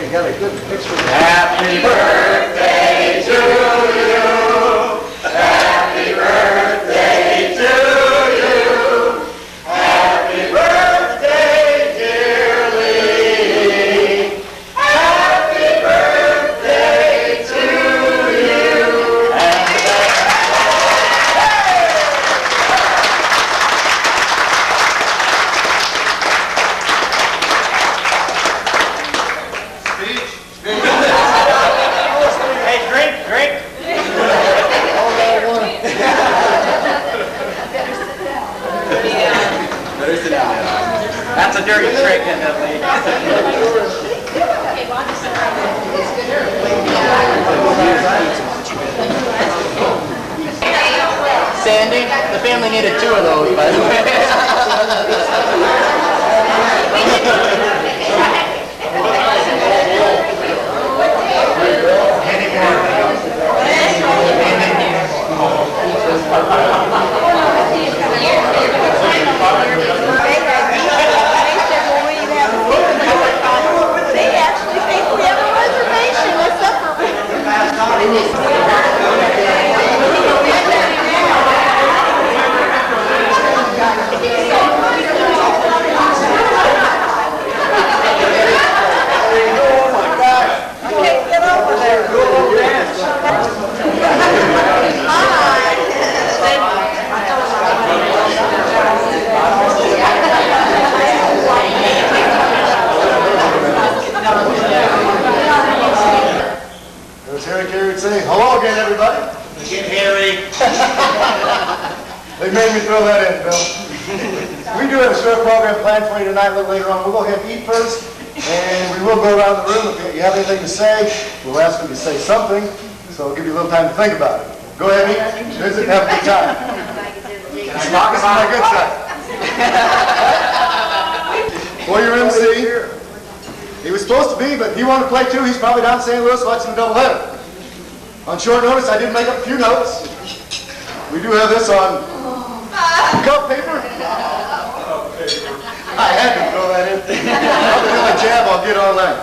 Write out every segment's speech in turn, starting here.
you got a good picture. Happy birthday to you. Happy birthday to you. Happy birthday, dear Lee. Happy birthday to you. Hey, drink. Better sit down. That's a dirty trick, isn't it, Lee? Sandy, the family needed 2 of those, by the way. They actually think we have a reservation. What's up for get over there. There's Harry Carey would say, hello again, everybody. Again, Harry. They made me throw that in, Bill. We do have a short program planned for you tonight a little later on. We'll go ahead and eat first, and we will go around the room. If you have anything to say, we'll ask you to say something, so we'll give you a little time to think about it. Go ahead and eat, visit, and have a good time. This is my good side. For your MC, he was supposed to be, but he wanted to play too. He's probably down in St. Louis watching the doubleheader. On short notice, I did make up a few notes. We do have this on cup paper. I had to throw that in. I'll do my jab, I'll get all night.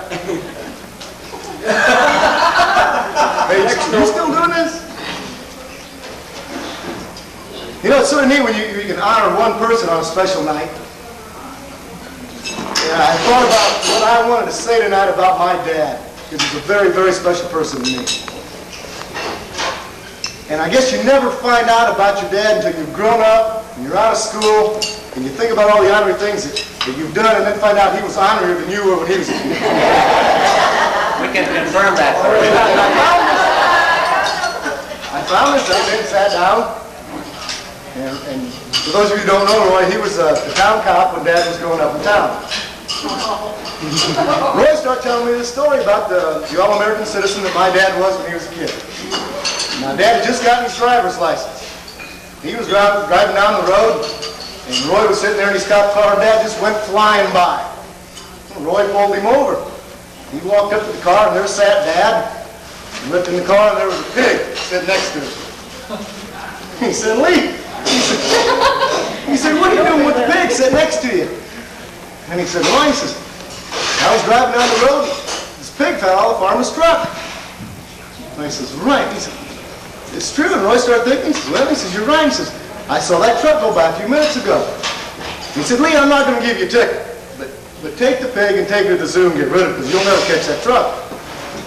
Hey, you still doing this? You know, it's sort of neat when you can honor one person on a special night. Yeah, I thought about what I wanted to say tonight about my dad, because he's a very, very special person to me. And I guess you never find out about your dad until you've grown up, and you're out of school, and you think about all the honorary things that you've done, and then find out he was honorier than you were when he was a kid. We can confirm that for you. I found this, I went and sat down, and for those of you who don't know Roy, he was the town cop when Dad was growing up in town. Roy started telling me this story about the all-American citizen that my dad was when he was a kid. Now, Dad had just gotten his driver's license. He was driving down the road, and Roy was sitting there in his cop car, and Dad just went flying by. Roy pulled him over. He walked up to the car, and there sat Dad. He looked in the car, and there was a pig sitting next to him. He said, Lee, he said, what are you doing with the pig sitting next to you? And he said, Roy, he says, I was driving down the road, this pig fell out of the farmer's truck. And I says, right. He said, it's true. And Roy started thinking, he says, well, he says, you're right. He says, I saw that truck go by a few minutes ago. He said, Lee, I'm not going to give you a ticket, but take the pig and take it to the zoo and get rid of it, because you'll never catch that truck.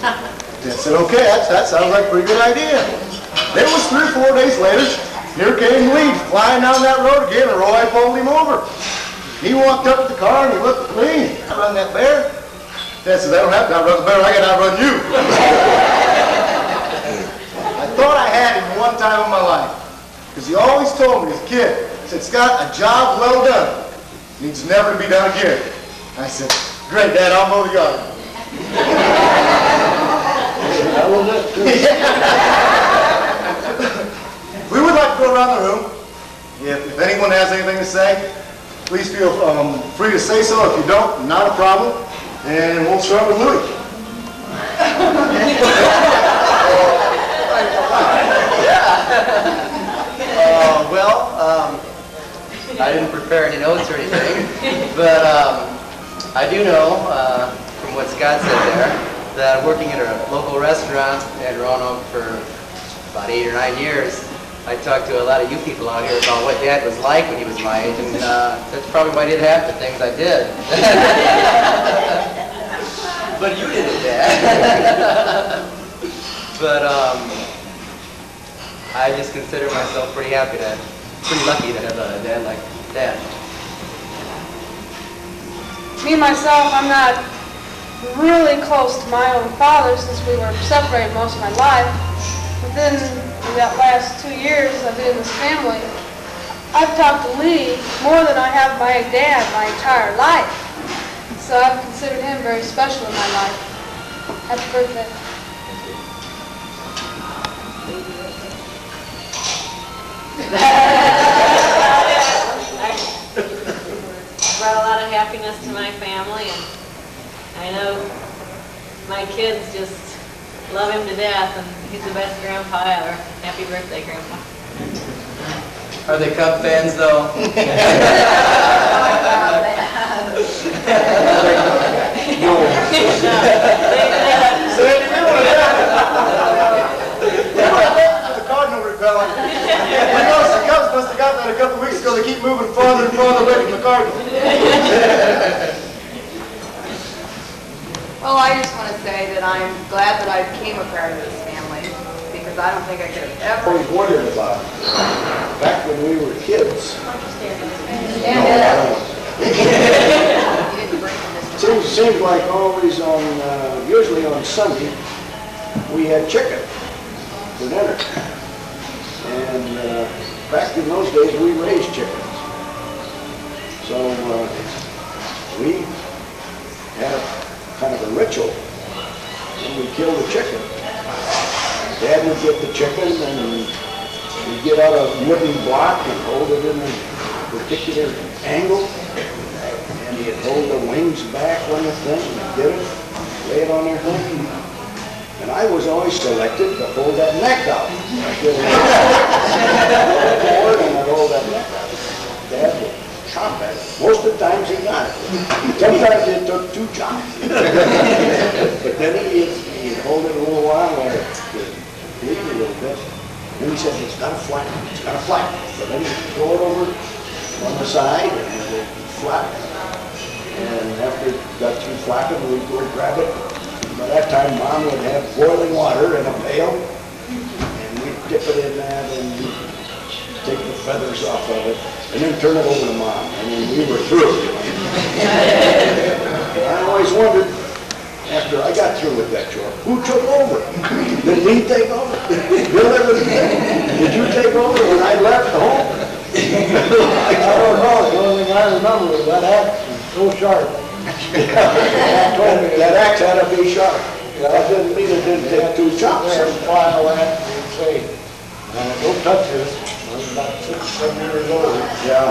Dad said, okay, that sounds like a pretty good idea. It was 3 or 4 days later, here came Lee flying down that road again, and Roy pulled him over. He walked up to the car and he looked at Lee. I run that bear. Dad said, that don't have to outrun the bear, I got to outrun you. I thought I had him one time in my life, because he always told me as a kid, he said, Scott, a job well done needs never to be done again. I said, great, Dad, I'll mow the yard. I will do it too. We would like to go around the room. If anyone has anything to say, please feel free to say so. If you don't, not a problem. And we'll start with Louis. I didn't prepare any notes or anything, but I do know from what Scott Scott said there, that working at a local restaurant in Roanoke for about 8 or 9 years, I talked to a lot of you people out here about what Dad was like when he was my age, and that's probably why I did half the things I did. But you did it, Dad. But I just consider myself pretty lucky to have a dad like Dad. Me myself, I'm not really close to my own father since we were separated most of my life. But then in that last 2 years I've been in this family, I've talked to Lee more than I have my dad my entire life. So I've considered him very special in my life. Happy birthday. Brought a lot of happiness to my family, and I know my kids just love him to death, and he's the best grandpa ever. Happy birthday, Grandpa. Are they Cub fans, though? The cardinal repellent. You notice the Cubs must have got that a couple weeks ago. They keep moving farther and farther away from the cardinal. Well, I just want to say that I'm glad that I became a part of this family, because I don't think I could have ever. Always wondered about it. Back when we were kids. Seems like always on, usually on Sunday, we had chicken for dinner. And back in those days, we raised chickens. So we had kind of a ritual when we killed a chicken. Dad would get the chicken and we'd get out a wooden block and hold it in a particular angle. And he'd hold the wings back on the thing and get it, lay it on their thing. And I was always selected to hold that neck out. I'd get it forward and I'd hold that neck out. Dad would chomp at it. Most of the times he got it. Sometimes it took 2 chomps. But then he'd hold it a little while where it would bleed a little bit. Then he said, it's got to flatten, it's got to flatten. So then he'd throw it over on the side and it would flatten. And after it got through flapping, we'd go grab it. By that time, Mom would have boiling water in a pail, and we'd dip it in that and take the feathers off of it, and then turn it over to Mom, and then we were through. I always wondered, after I got through with that chore, who took over? Did Lee take over? Bill ever did you take over when I left home? I don't know. The only thing I remember was that axe was so sharp. Dad told me that axe had to be sharp. That didn't mean it didn't take 2 chops. There's a file that would say, don't touch this. I was about 6 or 7 years old. Yeah.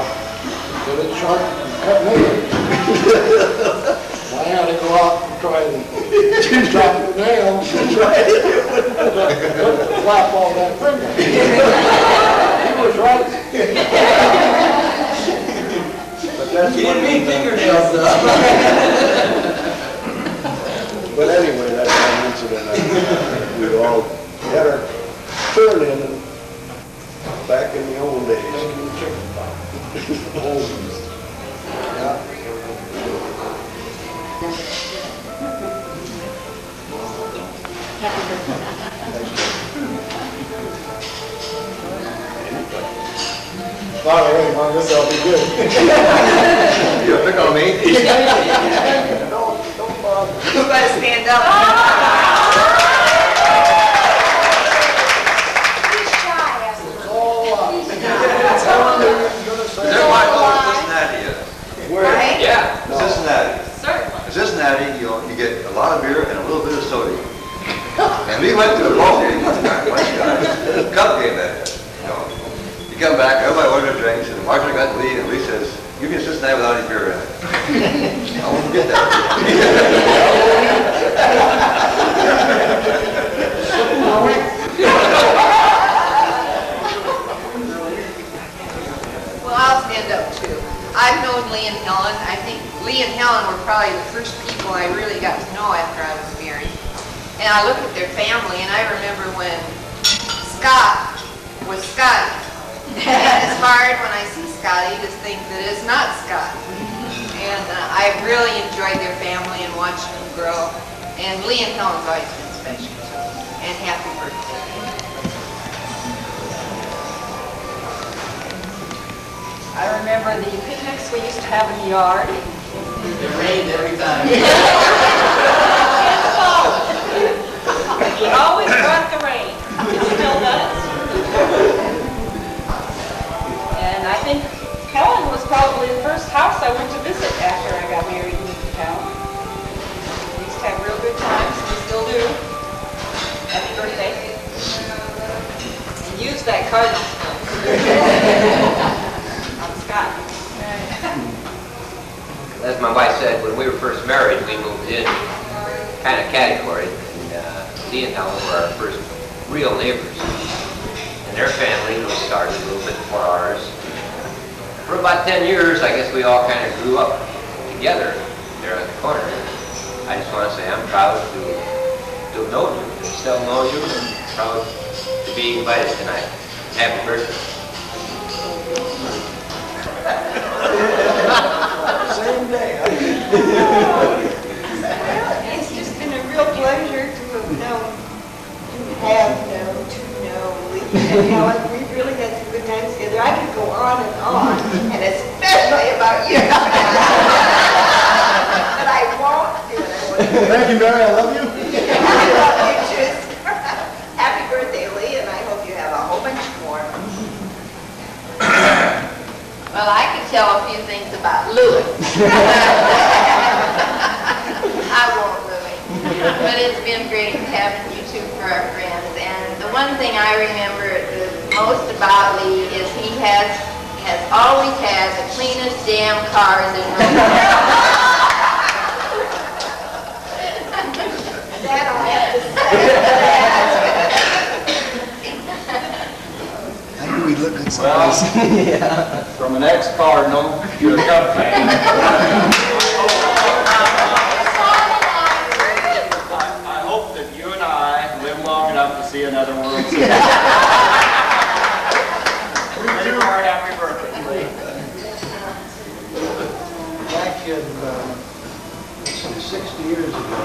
Get it sharp and cut me. I had to go out and try to chop the nail. Flap all that finger. He was right. But You didn't mean fingernails, though. But anyway, that's one incident. We all had our turn in back in the old days. Yeah. Finally, hey, Mom, this will be good. You pick on me? Don't bother. You better stand up. He's shy, It's all up. Is there my home in Cincinnati? Where? right? Yeah, Cincinnati. certainly. In Cincinnati, you get a lot of beer and a little bit of soda. And we went to a ball game one time, cup game that is. You come back, everybody ordered drinks, and the bartender got the lead, and Lee says, "You can Cincinnati without any beer in it." I won't forget that. Well, I'll stand up too. I've known Lee and Helen. I think Lee and Helen were probably the first people I really got to know. know after I was married. And I look at their family, and I remember when Scott was Scotty. And it's hard when I see Scotty to think that it's not Scott. And I've really enjoyed their family and watching them grow. And Lee and Helen's always been special. And happy birthday. I remember the picnics we used to have in the yard. It rained every time. He always brought the rain. It still does. And I think Helen was probably the first house I went to visit after I got married in town. We used to have real good times. We still do. Happy birthday. And use that cardinal on Scott. As my wife said, when we were first married, we moved in kind of category. Lee and Helen were our first real neighbors. And their family was started a little bit before ours. For about 10 years, I guess we all kind of grew up together there at the corner. I just want to say I'm proud to have known you, to still know you, and proud to be invited tonight. Happy birthday. Same day. It's just been a real pleasure to have known, to know Lee and Helen. We really had some good times together. I could go on, and especially about you. But I won't do it. Thank you, Mary. I love you. I love you too. Happy birthday, Lee, and I hope you have a whole bunch more. Well, I could tell a few things about Louis. I won't, Louis. But it's been great having you two for our friends. And the one thing I remember the most about Lee is he has always had the cleanest damn cars in Rome. That I'll have to say. I knew we'd look good Well, someplace. from an ex-Cardinal to a Cub fan. I hope that you and I live long enough to see another World Series. Many more happy birthday, Lee. Back in 60 years ago,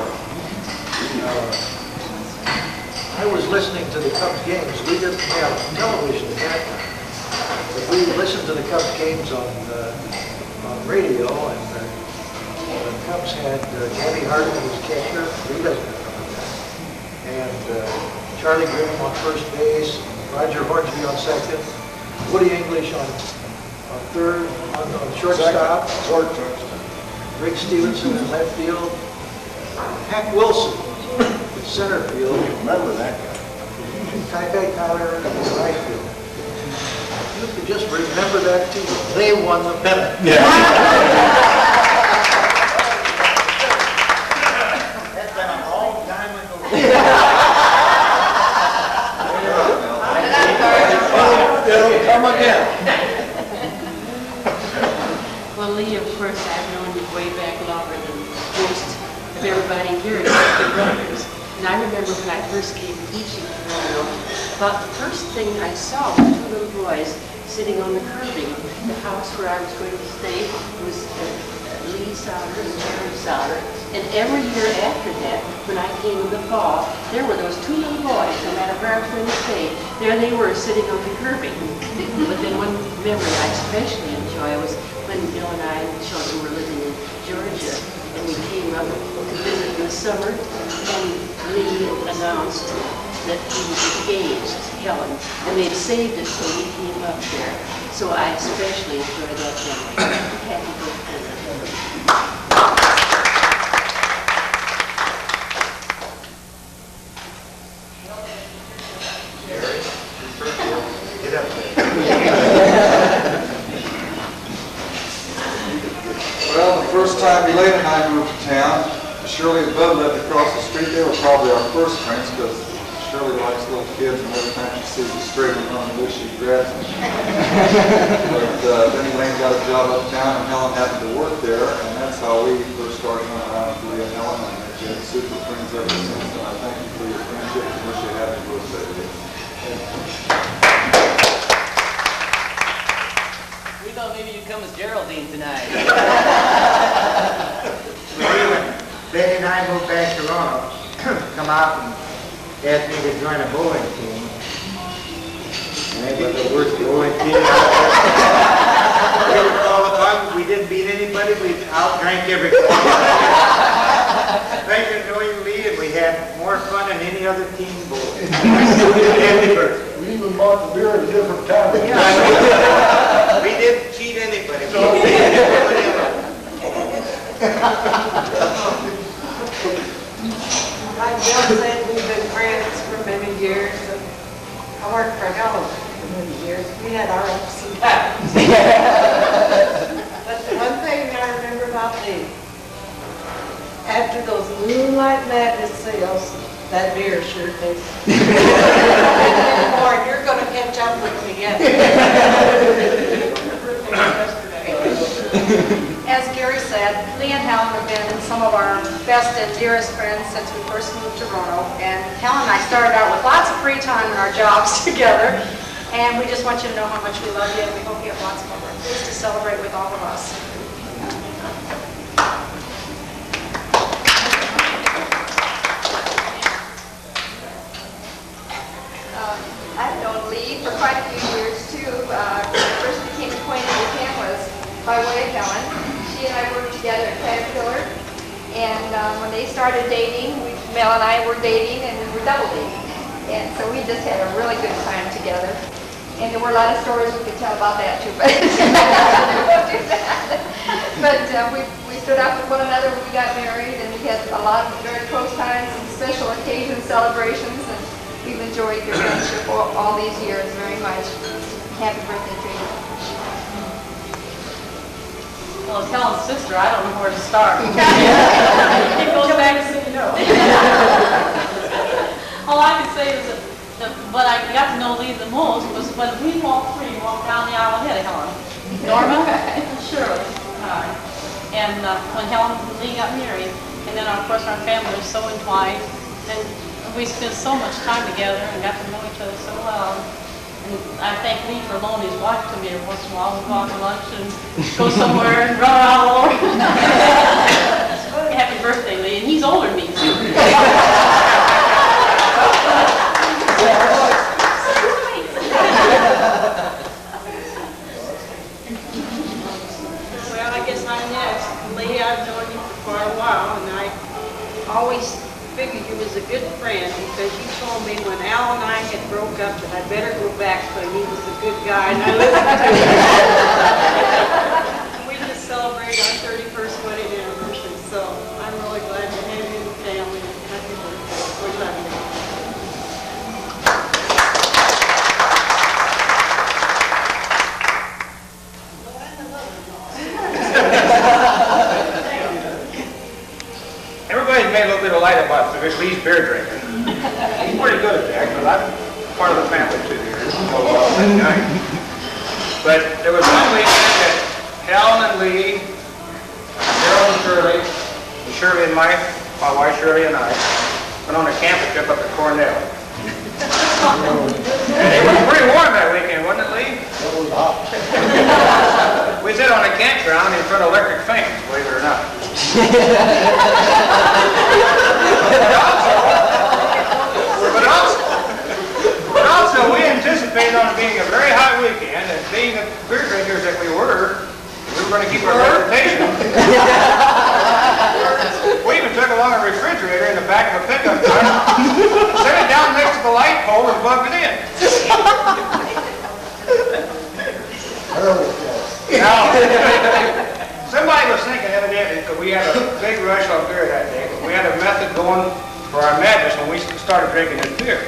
I was listening to the Cubs games. We didn't have television at that time, but we listened to the Cubs games on radio, and the Cubs had Gabby Harden was catcher. He doesn't remember that. And Charlie Grimm on first base, Roger Hornsby on second, Woody English on third, on shortstop, Rick Stevenson in left field, Hank Wilson in center field. Remember that guy. Kai Tyler in right field. You could just remember that team. They won the pennant. That's been a long time ago. It'll come again. Well, Lee, of course, I've known you way back longer than most of everybody here, except the brothers. And I remember when I first came teaching in Roanoke, about the first thing I saw was two little boys sitting on the curbing. The house where I was going to stay was Lee Sauder and Jerry Sauder. And every year after that, when I came in the fall, there were those two little boys, no matter where I was going to stay, there they were sitting on the curbing. But then one memory I especially enjoy was when Bill and I and the children were living in Georgia, and we came up to visit in the summer, and Lee announced that he was engaged to Helen, and they'd saved us so we came up there. So I especially enjoy that memory. Happy birthday. Get up there. Well, the first time Elaine and I moved to town, Shirley and Bud lived across the street. They were probably our first friends because Shirley likes little kids, and every time she sees a stray one on the loose, she grabs them. But then Elaine got a job uptown, and Helen happened to work there, and that's how we first started going around with Leah and Helen, and it just super friends ever since, and I thank you for your friendship and wish you a happy birthday. We thought maybe you'd come as Geraldine tonight. Betty and I moved back to Roanoke, come out and asked me to join a bowling team. And it was the worst bowling team all the time. We didn't beat anybody, we outdrank everybody. Pleasure knowing Lee, and we had more fun than any other team bowling. Happy birthday. We even bought the beer at a different time. We didn't cheat anybody. Like Bill said, we've been friends for many years. I worked for Helen for many years. We had our ups and downs. But the one thing I remember about Lee, after those Moonlight Madness sales, that beer sure tastes. Boy, you're going to catch up with me yet. As Gary said, Lee and Helen have been some of our best and dearest friends since we first moved to Roanoke. And Helen and I started out with lots of free time in our jobs together. And we just want you to know how much we love you, and we hope you have lots of birthdays to celebrate with all of us. I've known Lee for quite a few years too. When I first became acquainted with him was by way of Helen. She and I worked together at Caterpillar, and when they started dating, Mel and I were dating, and we were double dating. And so we just had a really good time together. And there were a lot of stories we could tell about that too, but we won't do that. But we stood up with one another when we got married, and we had a lot of very close times and special occasions, celebrations, and we've enjoyed your friendship all these years very much. Happy birthday to you. Well, as Helen's sister, I don't know where to start. It goes back to, all I can say is that what I got to know Lee the most was when we walked down the aisle ahead of Helen. Norma and Shirley. And when Helen and Lee got married, and then of course our family was so entwined, and we spent so much time together and got to know each other so well. And I thank Lee for loaning his wife to me every once in a while. We'd go out to lunch and go somewhere and run around all over. Happy birthday, Lee. And he's older than me, too. Well, I guess I'm next. Lee, I've known you for quite a while, and I always figured you was a good friend because you told me when Al and I had broke up that I better go back to him. He was a good guy, and I listened to him. We just celebrated our 31st wedding anniversary, so I'm really glad to have you in the family. Happy birthday. We love you. Everybody's made a little bit of light about Lee's beer drinking. He's pretty good at that, because I'm part of the family too here. But there was one weekend that Helen and Lee, Daryl and Shirley and my wife Shirley and I went on a camping trip up at Cornell. And it was pretty warm that weekend, wasn't it, Lee? It was hot. We sat on a campground in front of electric fans, believe it or not. But also, we anticipated on it being a very hot weekend, and being the beer drinkers that we were going to keep our reputation. We even took along a refrigerator in the back of a pickup truck, set it down next to the light pole, and plugged it in. Now, somebody was thinking evidently, because we had a big rush on beer that day, but we had a method going for our madness when we started drinking this beer.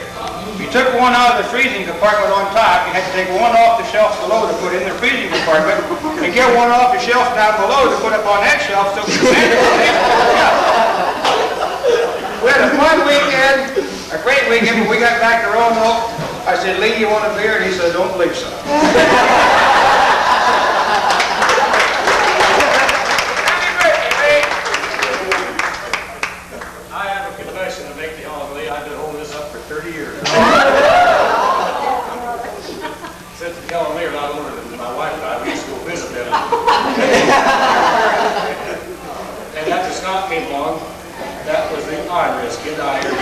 If you took one out of the freezing compartment on top, you had to take one off the shelf below to put in the freezing compartment, and get one off the shelf down below to put up on that shelf so we could manage it. We had a fun weekend, a great weekend. When we got back to Roanoke, I said, Lee, you want a beer? And he said, don't believe so. I confession to make the holiday. I've been holding this up for 30 years. Since the Calamere, not older than my wife and I, we used to go visit them. And after Scott came along, that was the odd risk, get out here. And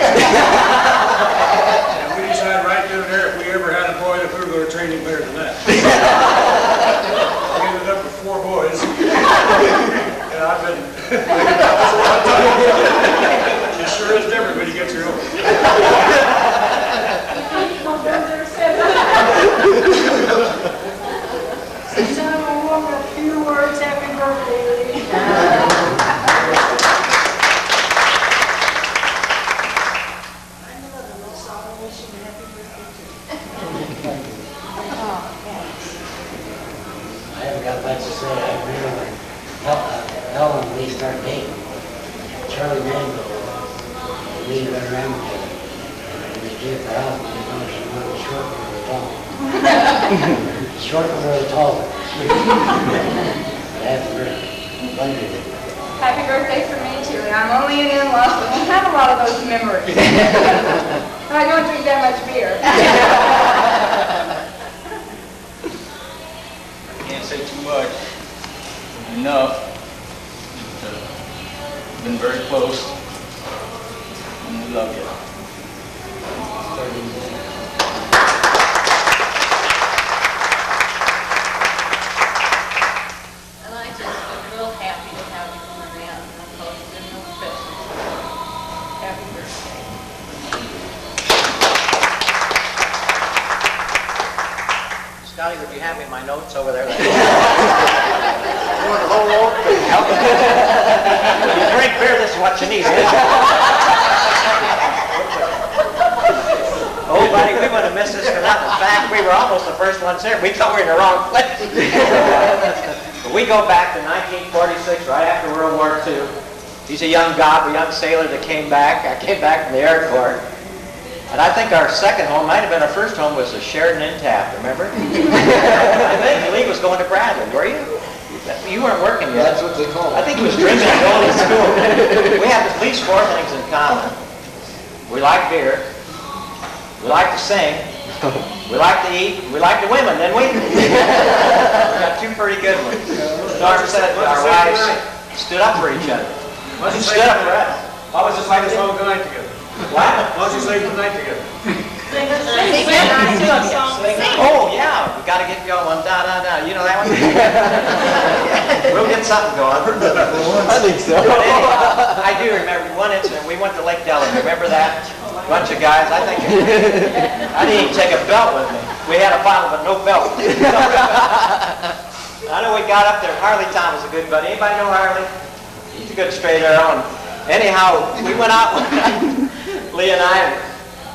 we decided right then and there, if we ever had a boy, that we were going to train him better than that. We ended up with 4 boys. And I've been, it sure is different when you get your own. So, a few words, happy birthday. I'm 11, so I'll wish you a happy birthday too. Oh, thanks. I haven't got much to say. I remember when Helen and Lee started dating. Charlie Mango, Lee went around together. And they gave her house, and they know she wanted short one or tall. Short one or tall. Happy birthday. Happy birthday for me too, and I'm only an in-law, so I don't have a lot of those memories. I don't drink that much beer. I can't say too much. Enough. Been very close. And we love you. And I just am real happy to have you come around. And of course, there's no special. Happy birthday. Scotty, would you hand me my notes over there? You want the whole roll? You drink beer, this is what you need. Oh, buddy, we would have missed this for nothing. In fact, we were almost the first ones here. We thought we were in the wrong place. But we go back to 1946, right after World War II. He's a young sailor that came back. I came back from the Air Corps. And I think our second home, might have been our first home, was the Sheridan in Taft, remember? I think Lee was going to Bradley, were you? You weren't working yet. That's what they call it. I think he was drinking and going to school. We have at least 4 things in common. We like beer. We like to sing. We like to eat. We like the women, didn't we? We got 2 pretty good ones. Darn said our wives stood up for each other. And stood up for us. I was just like this whole good night together. What? Why don't you say good night together? Oh, yeah, we got to get going. Da, da, da. You know that one? We'll get something going. I think so. But anyhow, I do remember one incident. We went to Lake Delaware. Remember that? Bunch of guys. I didn't even take a belt with me. We had a bottle, but no belt. I know we got up there. Harley Tom was a good buddy. Anybody know Harley? He's a good straight arrow. And anyhow, we went out one night. Lee and I,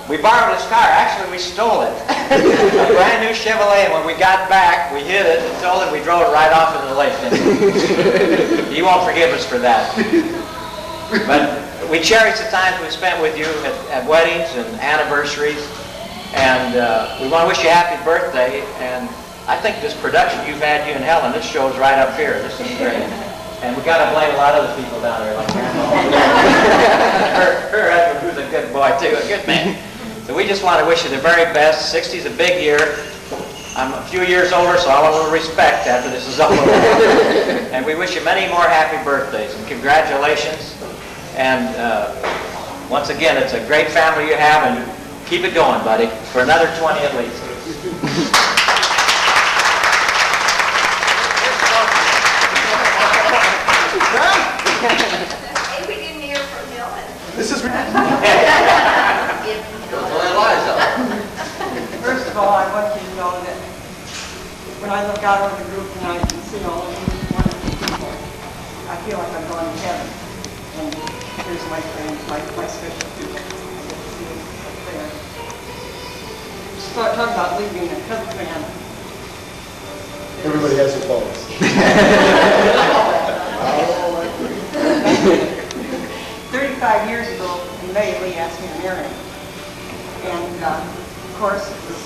we borrowed his car. Actually, we stole it. A brand new Chevrolet, and when we got back, we hid it and stole it. We drove it right off into the lake. He won't forgive us for that. But we cherish the times we spent with you at weddings and anniversaries. And we want to wish you a happy birthday. And I think this production you've had, you and Helen, this shows right up here. This is great. And we got to blame a lot of other people down there, like Grandma. Her husband, who's a good boy too, a good man. So we just want to wish you the very best. 60 is a big year. I'm a few years older, so I want a little respect after this is over. And we wish you many more happy birthdays and congratulations. And once again, it's a great family you have, and keep it going, buddy, for another 20 at least. Hey, we didn't hear from Helen. This is... First of all, I want you to know that when I look out over the group tonight and see all of you wonderful people, I feel like I'm going to heaven. And here's my friends, my special people. I get to see them up there. Start talking about leaving a cook band. Everybody has their phones. 35 years ago, in May, Lee asked me to marry him. And, of course, it was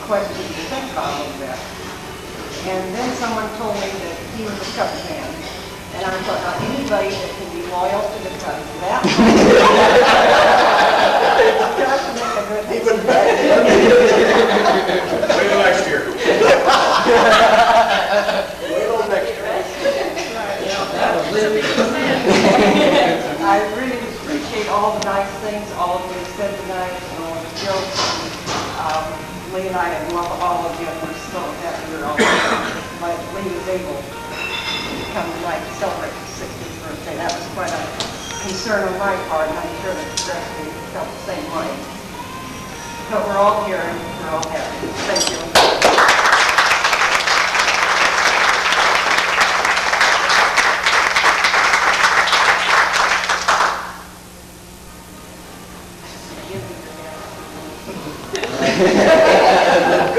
questions to think about a little bit. And then someone told me that he was a cover man. And I thought, now, anybody that can be loyal to the cover that much all the nice things, all of you said tonight, and all the jokes. Lee and I love all of you, and we're so happy you're all here. Like Lee was able to come tonight to celebrate his 60th birthday. That was quite a concern on my part, and I'm sure that the rest of you felt the same way. But we're all here, and we're all happy. Thank you.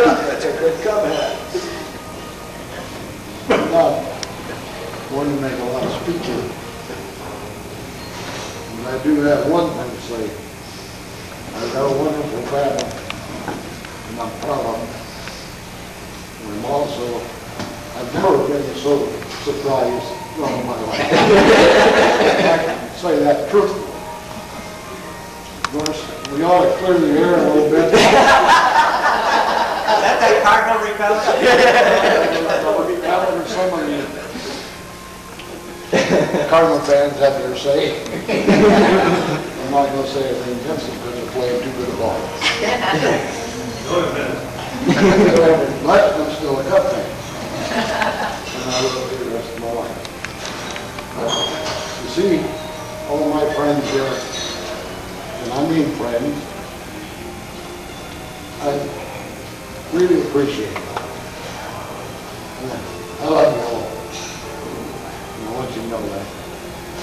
That's a good comment. Not one to make a lot of speeches. And I do have one thing to say. I've got a wonderful family, and I'm proud of them. And I'm also, I've never been so surprised in all my life. I can say that truthfully. Of course, we ought to clear the air a little bit. Is that Cardinal repellent? I'll be counting for some of you Cardinal fans have their say. I'm not going to say anything against them because they're playing too good a ball. But I'm still a Cup fan. And I will be the rest of my life. You see, all my friends here, and I mean friends, I really appreciate it. I love you all. And I want you to know that.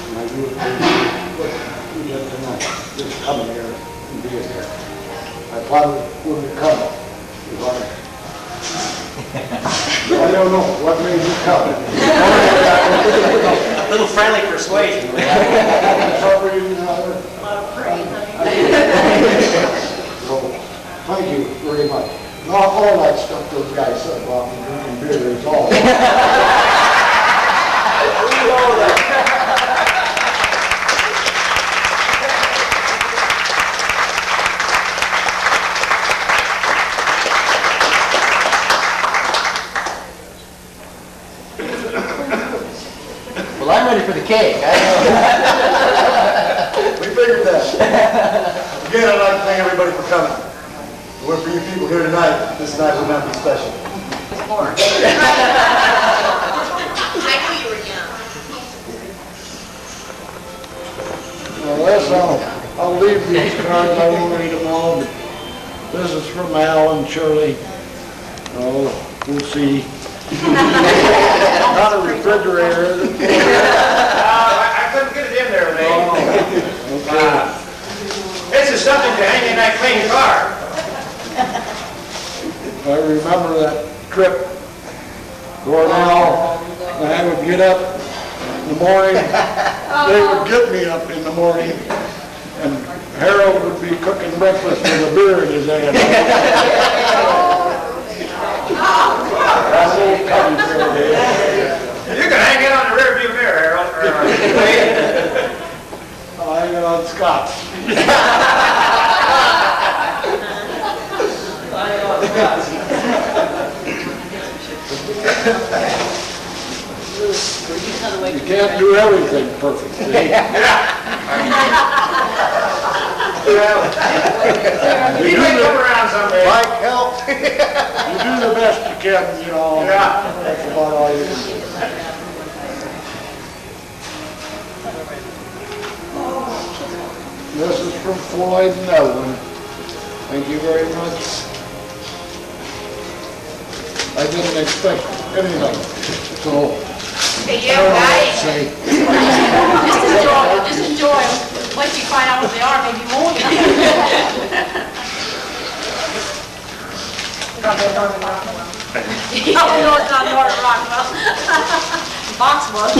And I do appreciate what you did tonight, just coming here and being here. I probably wouldn't have come if I don't know what made you come. A little friendly persuasion. A lot of praise, So, thank you very much. Not all that stuff those guys said about me drinking beer is all. Well, I'm ready for the cake. We figured that. Again, I'd like to thank everybody for coming. If it weren't for you people here tonight, this night would not be special. I knew you were young. Well, Les, I'll leave these cards. I won't read them all. But this is from Al and Shirley. Oh, we'll see. Not a refrigerator, is it? I couldn't get it in there, Lee. Okay. This is something to hang in that clean car. I remember that trip. Cornell, and I would get up in the morning. They would get me up in the morning, and Harold would be cooking breakfast with a beer in his hand. You can hang it on the rear view mirror, Harold. I'll hang it on Scott's. You can't do everything perfectly. You may come around someday. Mike, help. You do the best you can, you know. Yeah. That's about all you can do. This is from Floyd and Evelyn. Thank you very much. I didn't expect anything, so Hey, I don't know what to say. Just enjoy them. Once you find out what they are, maybe you won't. Oh, no, it's not Northern Rockwell. Boxwood.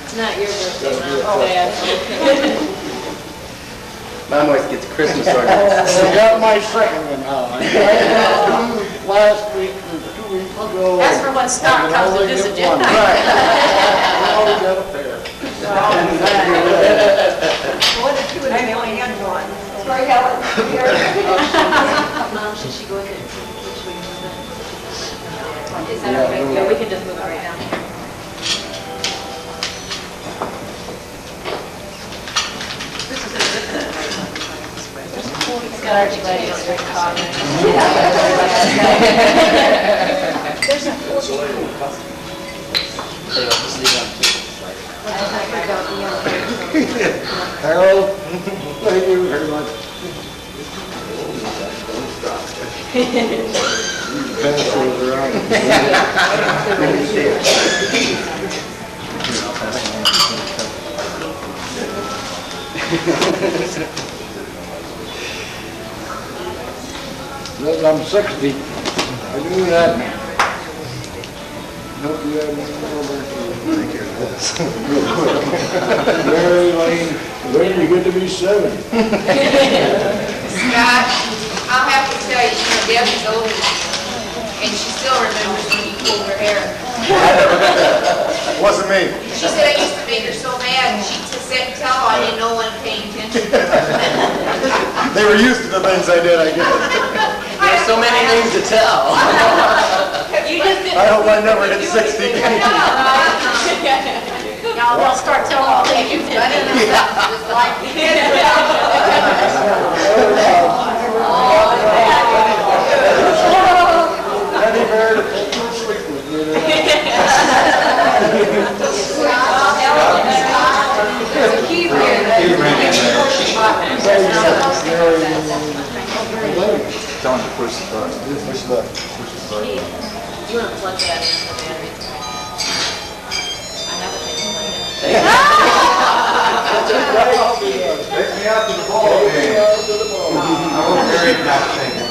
It's not your birthday, Mom. Dad. Mom always gets Christmas ornaments. I got my second one now. I got two last week or 2 weeks ago. That's for when Scott comes to visit you. Right. I always got a pair. More than two and they only had one. Sorry, Helen. Mom, should she go with it? Which way is that? Is that okay? Yeah, we can just move it right down here. He's got our buddy on the corner. There's a Harold, thank you very much. Pass those around. Look, I'm 60. I knew that. Hope you have any more birthdays. Mary Lane, when you get to be 70. Scott, I'll have to tell you, Debbie's older, and she still remembers when you pulled her hair. It wasn't me. She said I used to make her so mad, and she'd just sit and tell I didn't know one paying attention. They were used to the things I did, I guess. There's so many things to tell. I hope I never hit 60. Y'all, they'll start telling all the youth funny stuff, just like Eddie Bear to put you to sleep with me tonight. there's a key here that Tell him to push the button. Push the button. You want to plug that in the battery? I have a thing Take me out to the ball game. I was very not thinking.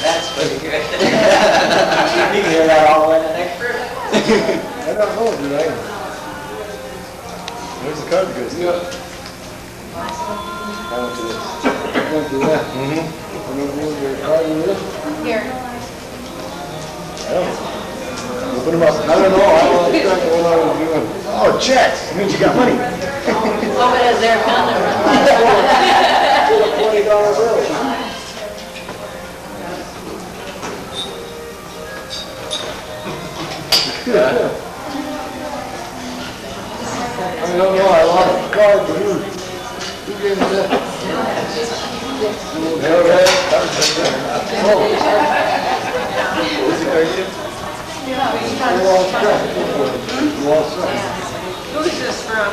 That's pretty good. You can hear that all the way to the next room. I don't know, did I? There's the card goes. Yeah. I went to this. Went to that. I don't know your card with this. here. I don't know. Open them up. I don't know, I lost track of what I was doing. Oh, checks. That means you got money. Hope it has their account number. $20 bill. I don't know, I lost the card, but you gave me that. Okay. You lost track. You lost track. Who's this from?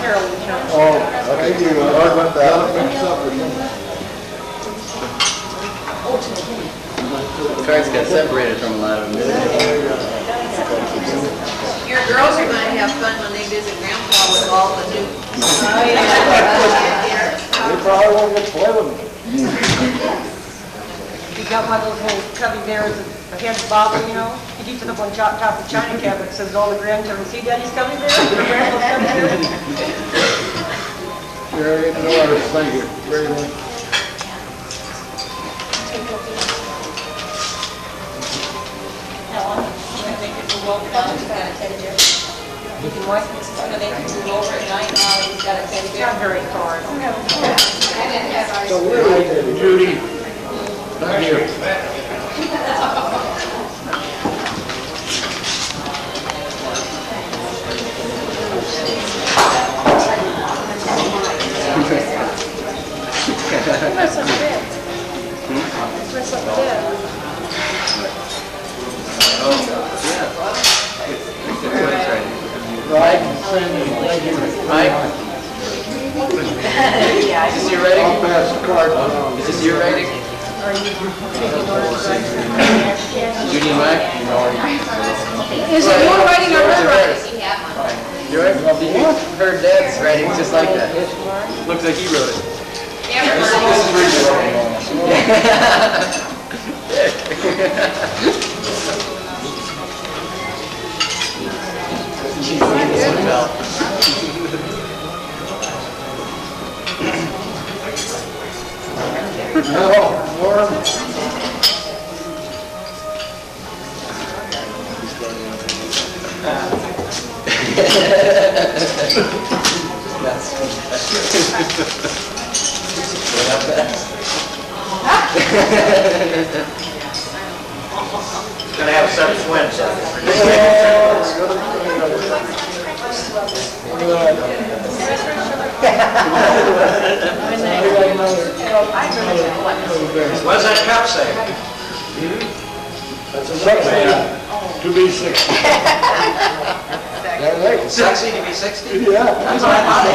Harold and John. Oh, thank you. Card went down. Mixed up or something. The cards got separated from a lot of them. Your girls are going to have fun when they visit Grandpa with all the new. They probably won't get to play with me. You got one of those little cubby bears that heads bobbing, you know? He keeps it up on top of the china cabinet, says all the grandchildren, see Daddy's cubby bear? Grandpa's cubby bear? Very good. Thank you. Very much. Helen, I think if you walk down, he's got a teddy bear. You can what? So they can move over at night, he's got a teddy It's bear. not very hard. So, Judy, come here. That's up there. That's up there. Right. Mike? Is this your writing? I'll pass the card around. Is this your writing? Are you taking orders right Judy and Mike? Is it your writing or her writing? Does he have one? Yours? Her dad's writing just like that. Looks like he wrote it. No, Norm. Yes. Gonna have 7 twins. What does that cup say? That's a sexy to be 60. Yeah, right. Sexy to be 60? Yeah. That's what I thought.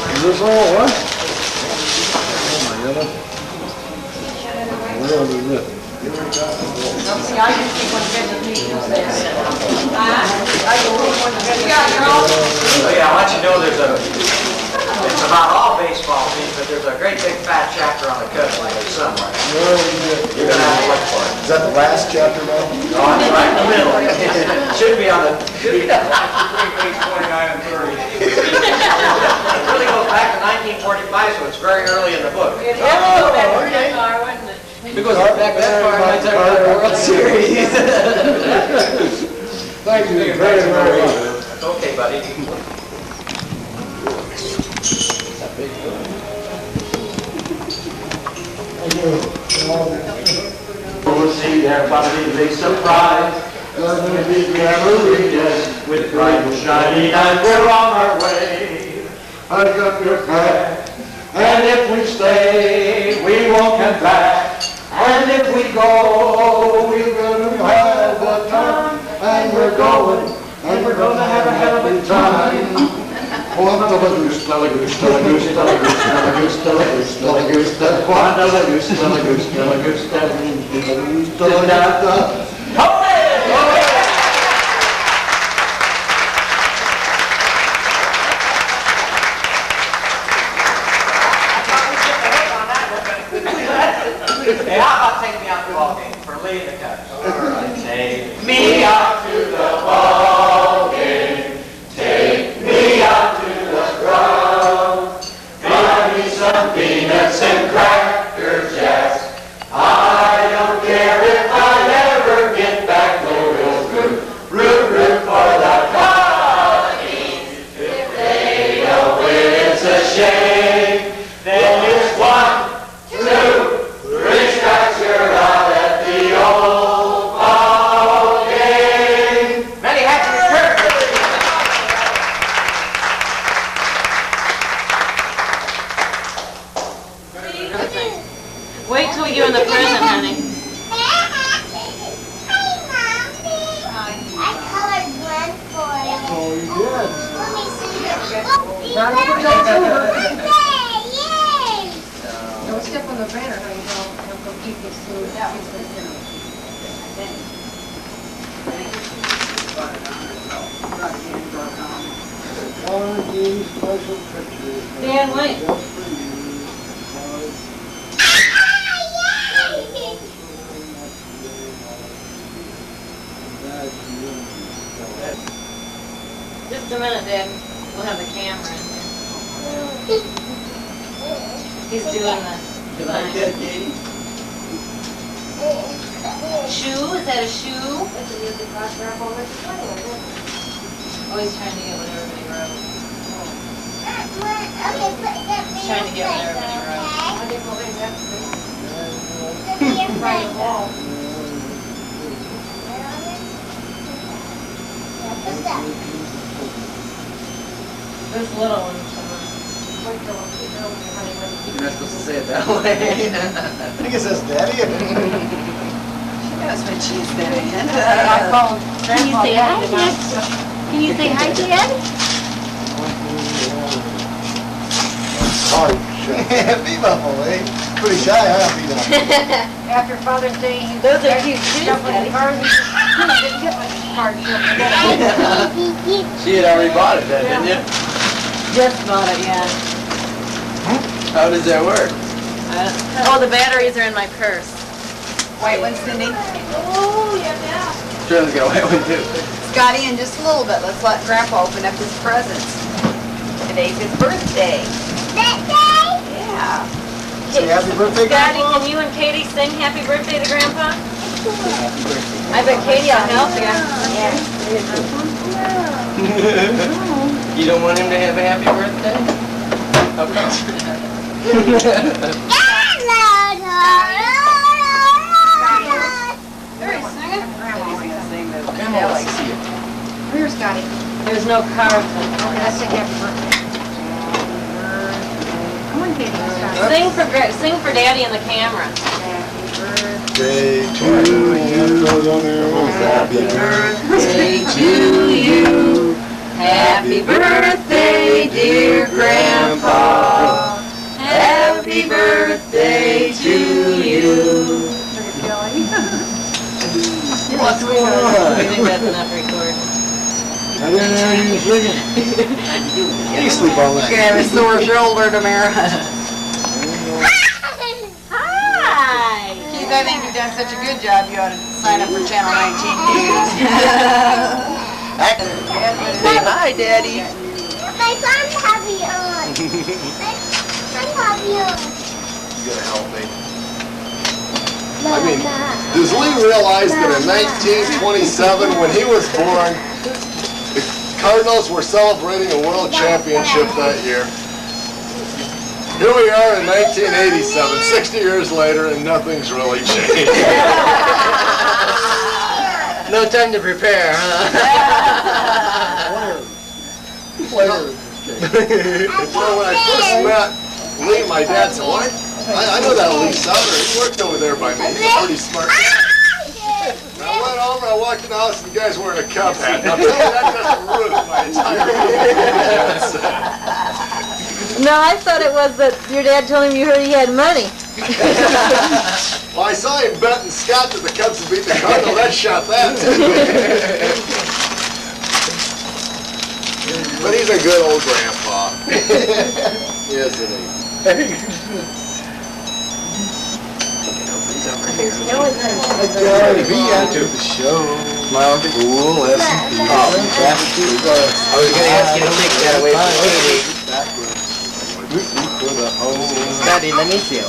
Is this all, what? Oh my God. Where is it? See, I just think when business meetings there. I go when the business. Yeah, you're all. Oh yeah, I'll let you know it's about all baseball teams, but there's a great big fat chapter on the cover there somewhere. You're gonna have to look for it. Is that the last chapter now? No, it's right in the middle. Should be on the, Between page 29 and 30. it really goes back to 1945, so it's very early in the book. It has to go back that far, wouldn't it? Because back that far, I took the World Series. Thank you very, very much. It's okay, buddy. We'll see everybody be surprised. Gonna be glorious with bright and shiny, and we're on our way. Hug up your flag, and if we stay, we won't come back. And if we go, we're gonna have a time, and we're going, and we're gonna have a hell of a time. One of a goose, Stella goose, Stella goose, Stella goose, Stella goose, Stella goose, Stella goose, Stella goose, one of a goose, Stella goose, Stella goose, Stella goose, Stella goose, Hey, how about taking me out to the ball game for leading the cup? All right, take me out to the ball game. Take me out to the ground. Buy me some peanuts and cracker jacks. I don't care if I ever get back. No real root for the Colonies. If they don't win, it's a shame. Then it's 1, 2, 3 strikes, you're out at the old ball game. Many happy returns. Wait till we get in the prison, honey. I colored one for you. Oh, you did? Let me see. Yay! Don't step on the banner, honey, don't go keep this food. Quarantine special pictures. Dan, wait. Just for you. Just a minute, Dad. We'll have the camera in there. He's doing the Like that, Katie? shoe. Is that a shoe? Oh, he's trying to get what everybody wrote. He's trying to get what everybody This little one. You're not supposed to say it that way. I think it says daddy. She knows when she's there. Can you say hi, Dad? Can you say hi, Dad? Bebop, eh? Pretty shy, huh, Bebop? After Father's Day, he. Those are cute shoes, Daddy. Didn't get much card. She had already bought it then, didn't you? Just bought it, yeah. How does that work? Oh, the batteries are in my purse. White one, Cindy? Oh, yeah. Shirley's got a white one too. Scotty, in just a little bit, let's let Grandpa open up his presents. Today's his birthday. Yeah. Say happy birthday, Daddy, Grandpa. can you and Katie sing happy birthday to Grandpa? I bet Katie will help you. You don't want him to have a happy birthday? How come? Where's Scotty? There's no car. Okay, let's sing happy birthday. Come on, Katie, Scotty. Sing for Daddy in the camera. Day to you. Happy birthday to you. Happy birthday, dear Grandpa. Happy birthday to you. What's going on? I think that's enough recording. I didn't know you were singing. You sleep all night. You have a sore shoulder tomorrow. Hi. Keith, I think you've done such a good job, you ought to sign up for Channel 19 News. Say hi, Daddy. My son's happy on. I'm happy on. You gotta help me. I mean, does Lee realize that in 1927, when he was born, the Cardinals were celebrating a world championship that year? Here we are in 1987, 60 years later, and nothing's really changed. No time to prepare, huh? Well, when I first met Lee, my dad said, "What? I know that Lee Sauder. He worked over there by me. He's a pretty smart guy." And I went home and I walked in the house and the guy's wearing a Cub hat. Now, that just ruined my entire life. No, I thought it was that your dad told him you heard he had money. Well, I saw him betting Scott that the Cubs would beat the Cardinals. That shot that too. But he's a good old grandpa. Isn't he? To the show. Smile, cool, S&P. I was going to ask you to take that away from Katie. For the home. Scotty, let me see it.